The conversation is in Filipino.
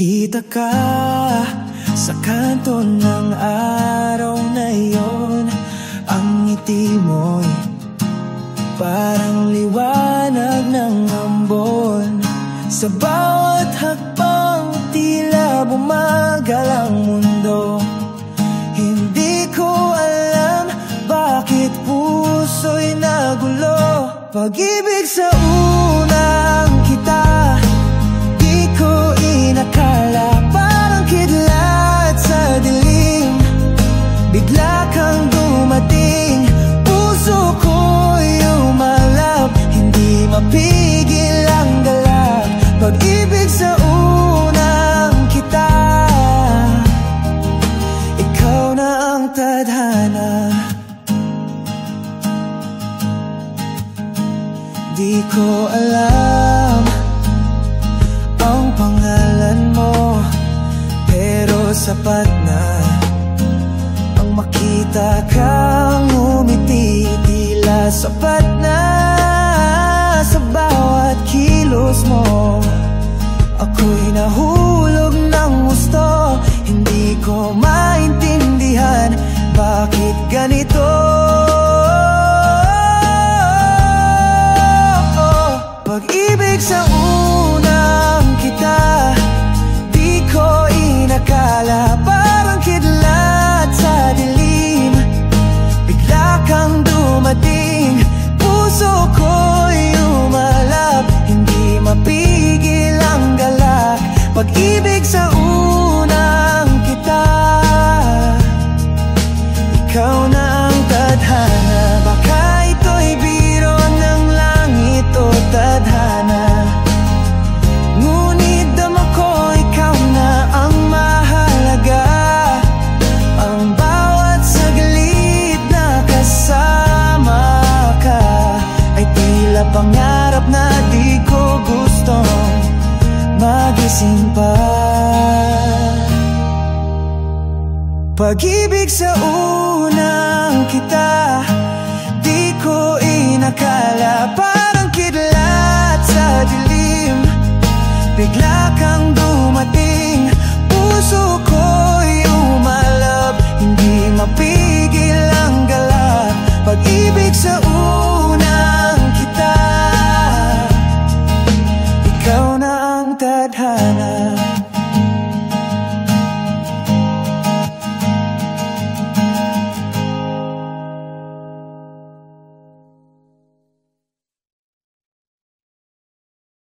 Nakita ka sa kanto ng araw na iyon. Ang ngiti mo'y parang liwanag ng ambon. Sa bawat hakbang tila bumagal ang mundo. Hindi ko alam bakit puso'y nagulo. Pag-ibig sa unang kita, di ko inakala. Parang kidlat sa dilim, bigla kang dumating. Puso ko'y umalap, hindi mapigil ang galak. Pag-ibig sa unang kita, ikaw na ang tadhana. Di ko alam ang pangalan mo, pero sapat na ang makita kang umiti. Tila sapat na sa bawat kilos mo. Ako'y nahulog ng gusto. Hindi ko maintindihan bakit ganito. Pag-ibig sa unang kita, di ko inakala. Parang kidlat sa dilim, bigla kang dumating. Puso ko'y umalap, hindi mapigil ang galak. Pag-ibig sa unang kita, ikaw na ang tadhana. Baka ito'y biro ng langit o tadhana, ngunit dama ko ikaw na ang mahalaga. Ang bawat saglit na kasama ka ay tila pangarap na di ko gustong magising pa. Pag-ibig sa unang kita, di ko inakala.